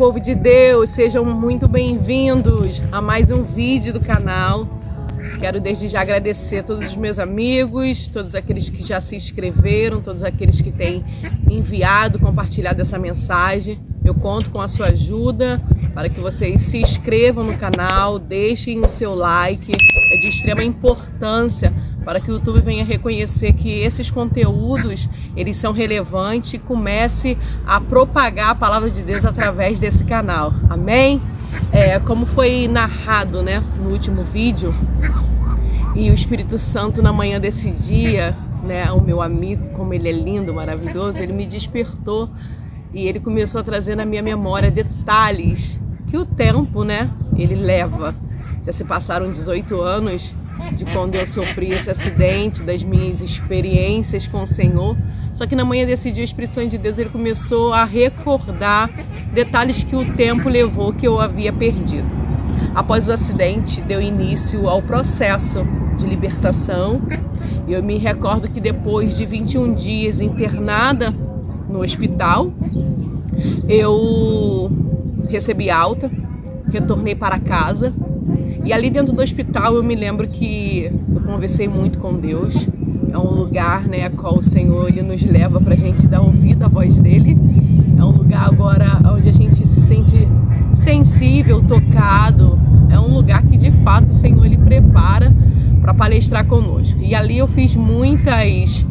povo de Deus, sejam muito bem-vindos a mais um vídeo do canal. Quero desde já agradecer a todos os meus amigos, todos aqueles que já se inscreveram, todos aqueles que têm enviado, compartilhado essa mensagem. Eu conto com a sua ajuda para que vocês se inscrevam no canal, deixem o seu like, é de extrema importância para que o YouTube venha reconhecer que esses conteúdos, eles são relevantes e comece a propagar a palavra de Deus através desse canal. Amém? Como foi narrado, né, no último vídeo, e o Espírito Santo na manhã desse dia, né, o meu amigo, como ele é lindo, maravilhoso, ele me despertou e ele começou a trazer na minha memória detalhes que o tempo, né, ele leva. Já se passaram 18 anos de quando eu sofri esse acidente, das minhas experiências com o Senhor. Só que na manhã desse dia, o Espírito Santo de Deus, ele começou a recordar detalhes que o tempo levou, que eu havia perdido. Após o acidente, deu início ao processo de libertação. E eu me recordo que depois de 21 dias internada no hospital, eu recebi alta, retornei para casa. E ali dentro do hospital eu me lembro que eu conversei muito com Deus. É um lugar, né, a qual o Senhor ele nos leva para a gente dar ouvido à voz dele. É um lugar agora onde a gente se sente sensível, tocado. É um lugar que de fato o Senhor ele prepara para palestrar conosco. E ali eu fiz muitas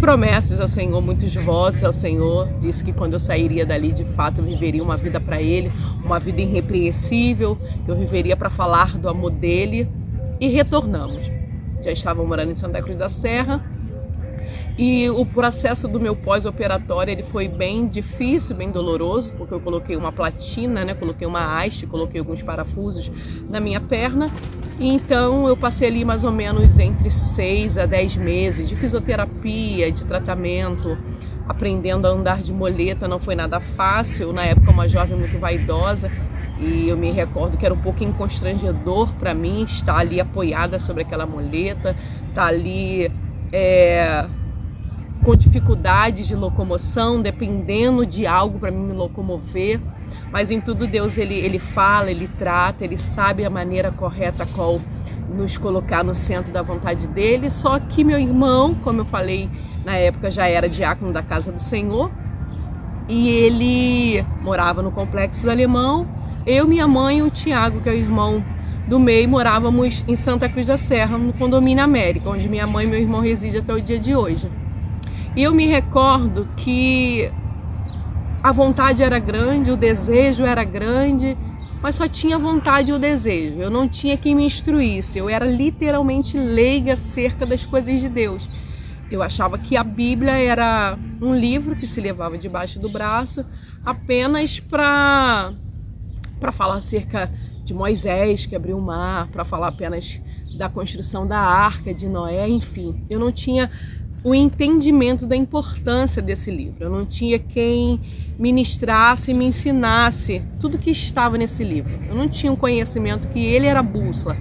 promessas ao Senhor, muitos votos ao Senhor. Disse que quando eu sairia dali, de fato, eu viveria uma vida para Ele, uma vida irrepreensível, que eu viveria para falar do amor dEle. E retornamos. Já estava morando em Santa Cruz da Serra. E o processo do meu pós-operatório, ele foi bem difícil, bem doloroso, porque eu coloquei uma platina, né? Coloquei uma haste, coloquei alguns parafusos na minha perna. E então eu passei ali mais ou menos entre 6 a 10 meses de fisioterapia, de tratamento, aprendendo a andar de muleta. Não foi nada fácil, na época uma jovem muito vaidosa, e eu me recordo que era um pouquinho constrangedor para mim estar ali apoiada sobre aquela muleta, estar ali com dificuldades de locomoção, dependendo de algo para me locomover. Mas em tudo Deus ele fala, ele trata, ele sabe a maneira correta a qual nos colocar no centro da vontade dele. Só que meu irmão, como eu falei, na época já era diácono da Casa do Senhor, e ele morava no Complexo do Alemão. Eu, minha mãe e o Tiago, que é o irmão do meio, morávamos em Santa Cruz da Serra, no condomínio América, onde minha mãe e meu irmão residem até o dia de hoje. E eu me recordo que a vontade era grande, o desejo era grande, mas só tinha vontade e o desejo. Eu não tinha quem me instruísse, eu era literalmente leiga acerca das coisas de Deus. Eu achava que a Bíblia era um livro que se levava debaixo do braço apenas para falar acerca de Moisés, que abriu o mar, para falar apenas da construção da arca de Noé, enfim. Eu não tinha o entendimento da importância desse livro. Eu não tinha quem ministrasse e me ensinasse tudo que estava nesse livro. Eu não tinha um conhecimento que ele era a bússola,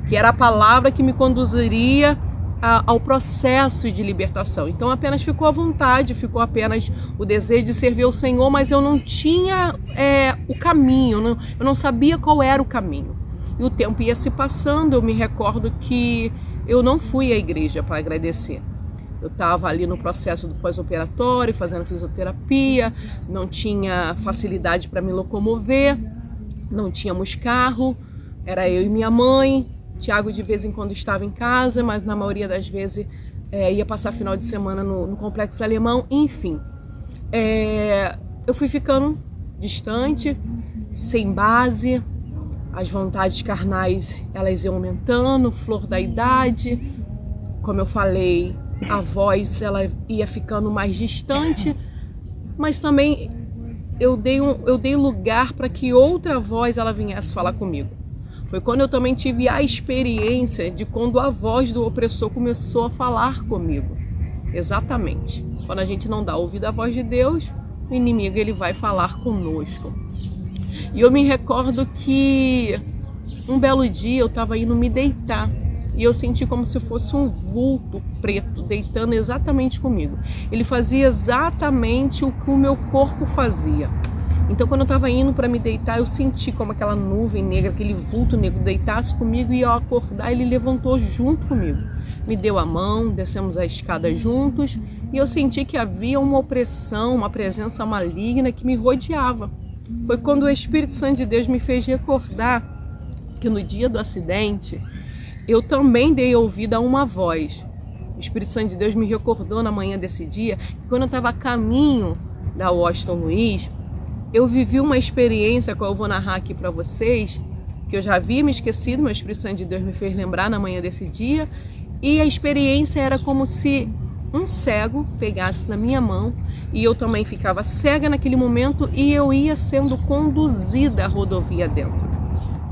que era a palavra que me conduziria ao processo de libertação. Então apenas ficou a vontade, ficou apenas o desejo de servir ao Senhor, mas eu não tinha o caminho, eu não sabia qual era o caminho. E o tempo ia se passando, eu me recordo que eu não fui à igreja para agradecer. Eu estava ali no processo do pós-operatório, fazendo fisioterapia, não tinha facilidade para me locomover, não tínhamos carro, era eu e minha mãe. Tiago de vez em quando estava em casa, mas na maioria das vezes ia passar final de semana no Complexo Alemão, enfim. Eu fui ficando distante, sem base, as vontades carnais elas iam aumentando, flor da idade, como eu falei, a voz ela ia ficando mais distante, mas também eu dei lugar para que outra voz ela viesse falar comigo. Foi quando eu também tive a experiência de quando a voz do opressor começou a falar comigo. Exatamente. Quando a gente não dá ouvido à voz de Deus, o inimigo ele vai falar conosco. E eu me recordo que um belo dia eu estava indo me deitar e eu senti como se fosse um vulto preto deitando exatamente comigo. Ele fazia exatamente o que o meu corpo fazia. Então quando eu estava indo para me deitar, eu senti como aquela nuvem negra, aquele vulto negro deitasse comigo, e ao acordar ele levantou junto comigo. Me deu a mão, descemos a escada juntos, e eu senti que havia uma opressão, uma presença maligna que me rodeava. Foi quando o Espírito Santo de Deus me fez recordar que no dia do acidente, eu também dei ouvido a uma voz. O Espírito Santo de Deus me recordou na manhã desse dia, que quando eu estava a caminho da Washington Luiz, eu vivi uma experiência que eu vou narrar aqui para vocês, que eu já havia me esquecido, mas o Espírito Santo de Deus me fez lembrar na manhã desse dia, e a experiência era como se um cego pegasse na minha mão, e eu também ficava cega naquele momento, e eu ia sendo conduzida à rodovia dentro,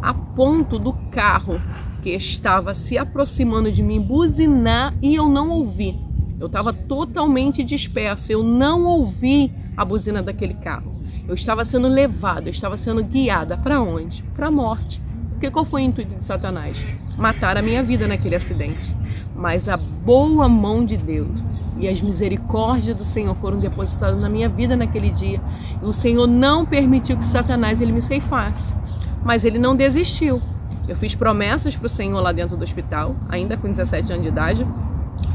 a ponto do carro que estava se aproximando de mim buzinar e eu não ouvi. Eu estava totalmente dispersa, eu não ouvi a buzina daquele carro. Eu estava sendo levada, eu estava sendo guiada. Para onde? Para a morte. Porque qual foi o intuito de Satanás? Matar a minha vida naquele acidente. Mas a boa mão de Deus e as misericórdias do Senhor foram depositadas na minha vida naquele dia. E o Senhor não permitiu que Satanás ele me ceifasse. Mas ele não desistiu. Eu fiz promessas para o Senhor lá dentro do hospital, ainda com 17 anos de idade.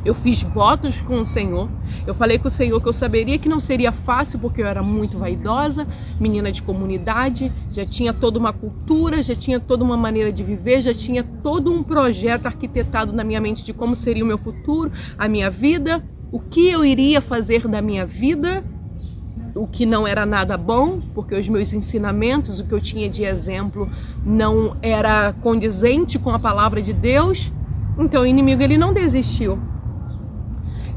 Eu fiz votos com o Senhor. Eu falei com o Senhor que eu saberia que não seria fácil, porque eu era muito vaidosa, menina de comunidade, já tinha toda uma cultura, já tinha toda uma maneira de viver, já tinha todo um projeto arquitetado na minha mente de como seria o meu futuro, a minha vida, o que eu iria fazer da minha vida, o que não era nada bom, porque os meus ensinamentos, o que eu tinha de exemplo, não era condizente com a palavra de Deus. Então o inimigo ele não desistiu.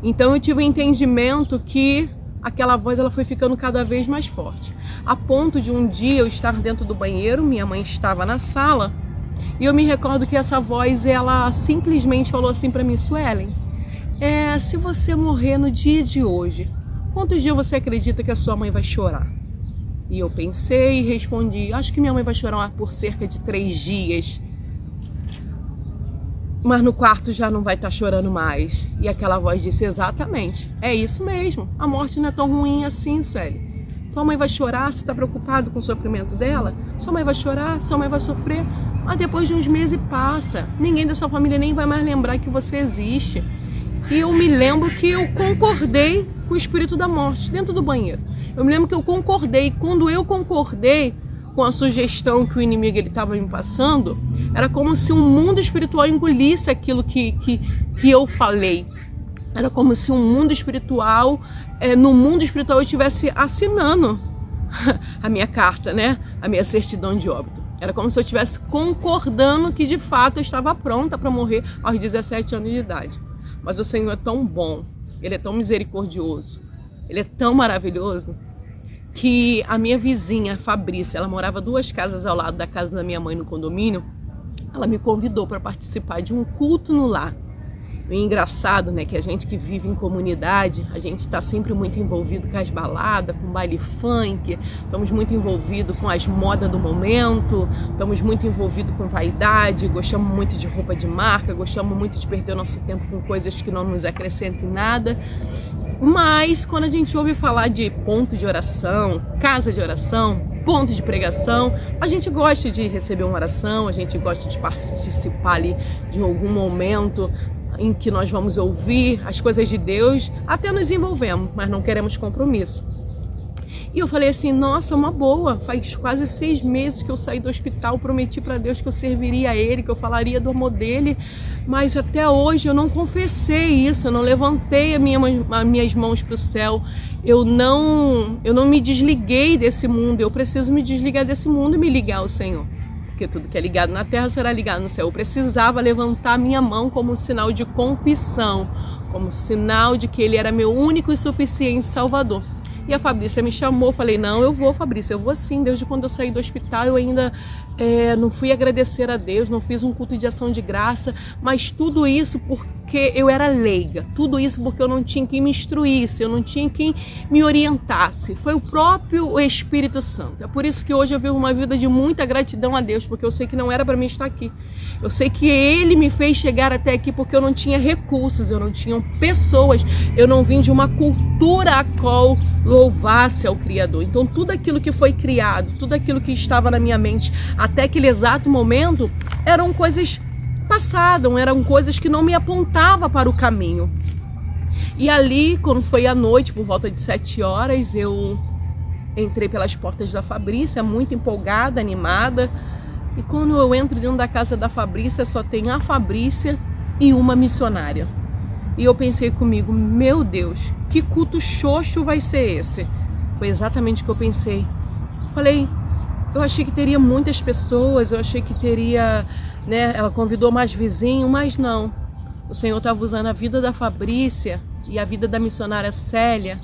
Então eu tive o entendimento que aquela voz ela foi ficando cada vez mais forte. A ponto de um dia eu estar dentro do banheiro, minha mãe estava na sala, e eu me recordo que essa voz ela simplesmente falou assim para mim: Suelen, se você morrer no dia de hoje, quantos dias você acredita que a sua mãe vai chorar? E eu pensei e respondi: acho que minha mãe vai chorar por cerca de 3 dias. Mas no quarto já não vai estar chorando mais. E aquela voz disse: exatamente, é isso mesmo. A morte não é tão ruim assim, Sueli. Tua mãe vai chorar, você está preocupado com o sofrimento dela? Sua mãe vai chorar, sua mãe vai sofrer. Mas depois de uns meses passa. Ninguém da sua família nem vai mais lembrar que você existe. E eu me lembro que eu concordei com o espírito da morte dentro do banheiro. Eu me lembro que eu concordei. Quando eu concordei com a sugestão que o inimigo estava me passando, era como se um mundo espiritual engolisse aquilo que eu falei. Era como se um mundo espiritual, no mundo espiritual eu estivesse assinando a minha carta, né? A minha certidão de óbito. Era como se eu estivesse concordando que de fato eu estava pronta para morrer aos 17 anos de idade. Mas o Senhor é tão bom, Ele é tão misericordioso, Ele é tão maravilhoso, que a minha vizinha, Fabrícia, ela morava 2 casas ao lado da casa da minha mãe no condomínio. Ela me convidou para participar de um culto no lar. E engraçado, né, que a gente que vive em comunidade, a gente está sempre muito envolvido com as baladas, com baile funk, estamos muito envolvidos com as modas do momento, estamos muito envolvidos com vaidade, gostamos muito de roupa de marca, gostamos muito de perder nosso tempo com coisas que não nos acrescentam em nada. Mas quando a gente ouve falar de ponto de oração, casa de oração, ponto de pregação, a gente gosta de receber uma oração, a gente gosta de participar ali de algum momento em que nós vamos ouvir as coisas de Deus, até nos envolvemos, mas não queremos compromisso. E eu falei assim: nossa, uma boa, faz quase 6 meses que eu saí do hospital, prometi para Deus que eu serviria a Ele, que eu falaria do amor dele, mas até hoje eu não confessei isso, eu não levantei as minhas mãos para o céu, eu não me desliguei desse mundo. Eu preciso me desligar desse mundo e me ligar ao Senhor, porque tudo que é ligado na terra será ligado no céu. Eu precisava levantar minha mão como sinal de confissão, como sinal de que Ele era meu único e suficiente Salvador. E a Fabrícia me chamou, falei: não, eu vou, Fabrícia, eu vou sim. Desde quando eu saí do hospital eu ainda não fui agradecer a Deus, não fiz um culto de ação de graça, mas tudo isso por porque eu era leiga, tudo isso porque eu não tinha quem me instruísse, eu não tinha quem me orientasse, foi o próprio Espírito Santo. É por isso que hoje eu vivo uma vida de muita gratidão a Deus, porque eu sei que não era para mim estar aqui, eu sei que Ele me fez chegar até aqui porque eu não tinha recursos, eu não tinha pessoas, eu não vim de uma cultura a qual louvasse ao Criador. Então tudo aquilo que foi criado, tudo aquilo que estava na minha mente até aquele exato momento, eram coisas passadas, eram coisas que não me apontavam para o caminho. E ali, quando foi à noite, por volta de 7 horas, eu entrei pelas portas da Fabrícia, muito empolgada, animada. E quando eu entro dentro da casa da Fabrícia, só tem a Fabrícia e uma missionária. E eu pensei comigo, meu Deus, que culto xoxo vai ser esse? Foi exatamente o que eu pensei. Falei, eu achei que teria muitas pessoas, eu achei que teria, né, ela convidou mais vizinhos, mas não. O Senhor estava usando a vida da Fabrícia e a vida da missionária Célia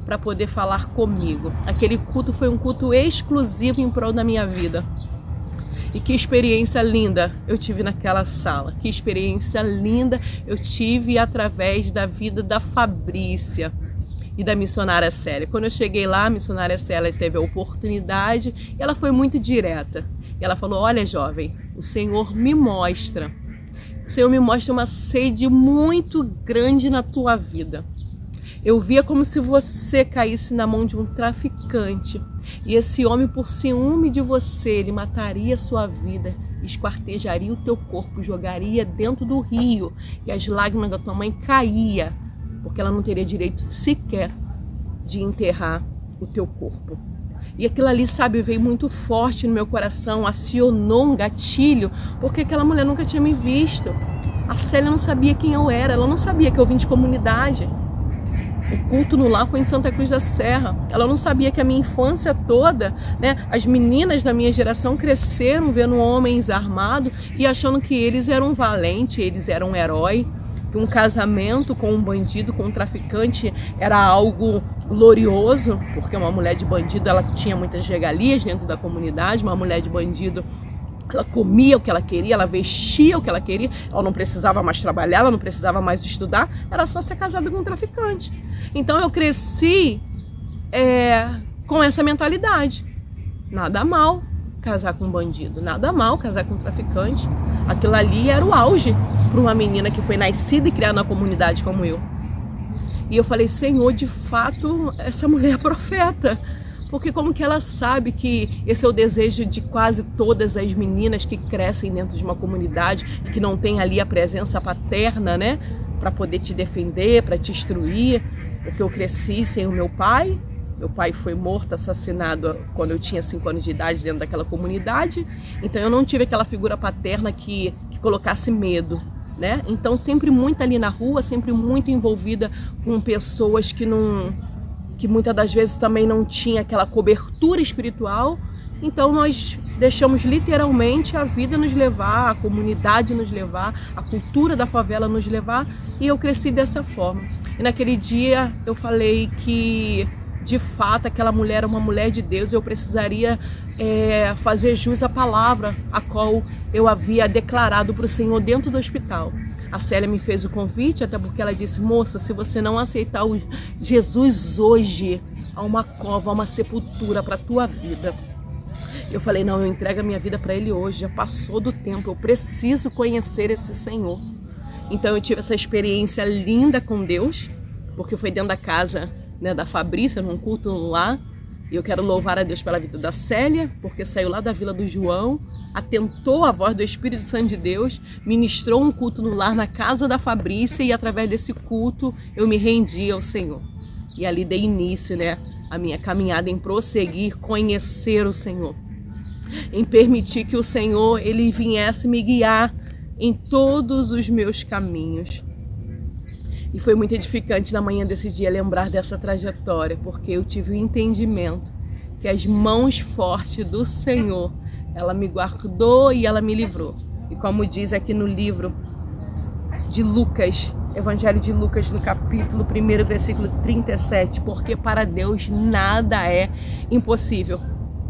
para poder falar comigo. Aquele culto foi um culto exclusivo em prol da minha vida. E que experiência linda eu tive naquela sala. Que experiência linda eu tive através da vida da Fabrícia e da missionária Célia. Quando eu cheguei lá, a missionária Célia teve a oportunidade e ela foi muito direta. E ela falou, olha jovem, o Senhor me mostra uma sede muito grande na tua vida. Eu via como se você caísse na mão de um traficante. E esse homem, por ciúme de você, ele mataria a sua vida, esquartejaria o teu corpo, jogaria dentro do rio. E as lágrimas da tua mãe caíam, porque ela não teria direito sequer de enterrar o teu corpo. E aquilo ali, sabe, veio muito forte no meu coração, acionou um gatilho, porque aquela mulher nunca tinha me visto. A Célia não sabia quem eu era, ela não sabia que eu vim de comunidade. O culto no lar foi em Santa Cruz da Serra. Ela não sabia que a minha infância toda, né, as meninas da minha geração cresceram vendo homens armados e achando que eles eram valentes, eles eram um herói. Que um casamento com um bandido, com um traficante era algo glorioso, porque uma mulher de bandido ela tinha muitas regalias dentro da comunidade, uma mulher de bandido ela comia o que ela queria, ela vestia o que ela queria, ela não precisava mais trabalhar, ela não precisava mais estudar, era só ser casada com um traficante. Então eu cresci com essa mentalidade. Nada mal casar com um bandido, nada mal casar com um traficante. Aquilo ali era o auge para uma menina que foi nascida e criada na comunidade como eu. E eu falei, Senhor, de fato, essa mulher é profeta. Porque como que ela sabe que esse é o desejo de quase todas as meninas que crescem dentro de uma comunidade e que não tem ali a presença paterna, né? Para poder te defender, para te instruir. Porque eu cresci sem o meu pai. Meu pai foi morto, assassinado quando eu tinha 5 anos de idade dentro daquela comunidade. Então eu não tive aquela figura paterna que colocasse medo, né? Então sempre muito ali na rua, sempre muito envolvida com pessoas que muitas das vezes também não tinha aquela cobertura espiritual. Então nós deixamos literalmente a vida nos levar, a comunidade nos levar, a cultura da favela nos levar, e eu cresci dessa forma. E naquele dia eu falei que de fato aquela mulher era uma mulher de Deus, eu precisaria fazer jus à palavra a qual eu havia declarado para o Senhor dentro do hospital. A Célia me fez o convite, até porque ela disse, moça, se você não aceitar o Jesus hoje, há uma cova, há uma sepultura para a tua vida. Eu falei, não, eu entrego a minha vida para Ele hoje, já passou do tempo, eu preciso conhecer esse Senhor. Então eu tive essa experiência linda com Deus, porque foi dentro da casa, né, da Fabrícia, num culto lá. E eu quero louvar a Deus pela vida da Célia, porque saiu lá da Vila do João, atentou à voz do Espírito Santo de Deus, ministrou um culto no lar na casa da Fabrícia, e através desse culto eu me rendi ao Senhor. E ali dei início, né, a minha caminhada em prosseguir, conhecer o Senhor, em permitir que o Senhor ele viesse me guiar em todos os meus caminhos. E foi muito edificante na manhã desse dia lembrar dessa trajetória, porque eu tive o entendimento que as mãos fortes do Senhor, ela me guardou e ela me livrou. E como diz aqui no livro de Lucas, Evangelho de Lucas, no capítulo 1, versículo 37, porque para Deus nada é impossível.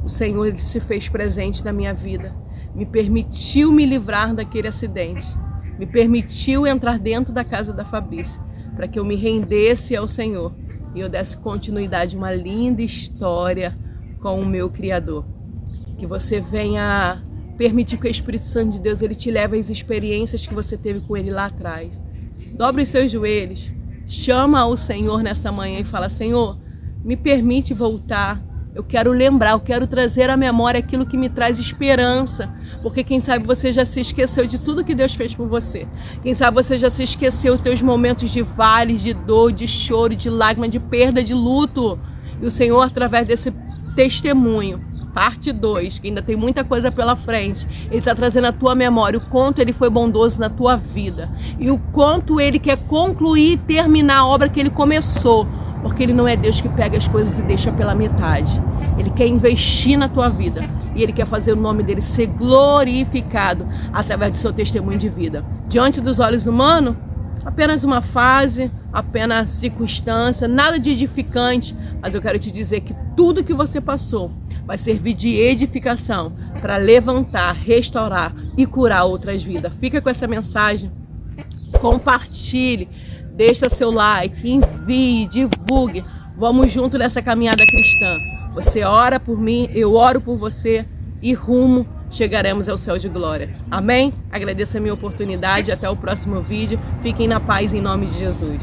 O Senhor ele se fez presente na minha vida, me permitiu me livrar daquele acidente, me permitiu entrar dentro da casa da Fabrícia, para que eu me rendesse ao Senhor e eu desse continuidade a uma linda história com o meu Criador. Que você venha permitir que o Espírito Santo de Deus ele te leve às experiências que você teve com Ele lá atrás. Dobre os seus joelhos, chama ao Senhor nessa manhã e fala: Senhor, me permite voltar. Eu quero lembrar, eu quero trazer à memória aquilo que me traz esperança. Porque quem sabe você já se esqueceu de tudo que Deus fez por você. Quem sabe você já se esqueceu dos teus momentos de vales, de dor, de choro, de lágrima, de perda, de luto. E o Senhor, através desse testemunho, parte 2, que ainda tem muita coisa pela frente, Ele está trazendo à tua memória o quanto Ele foi bondoso na tua vida. E o quanto Ele quer concluir e terminar a obra que Ele começou. Porque Ele não é Deus que pega as coisas e deixa pela metade. Ele quer investir na tua vida. E Ele quer fazer o nome dEle ser glorificado através do seu testemunho de vida. Diante dos olhos humanos, apenas uma fase, apenas circunstância, nada de edificante. Mas eu quero te dizer que tudo que você passou vai servir de edificação para levantar, restaurar e curar outras vidas. Fica com essa mensagem, compartilhe. Deixa seu like, envie, divulgue. Vamos junto nessa caminhada cristã. Você ora por mim, eu oro por você e rumo chegaremos ao céu de glória. Amém? Agradeço a minha oportunidade. Até o próximo vídeo. Fiquem na paz em nome de Jesus.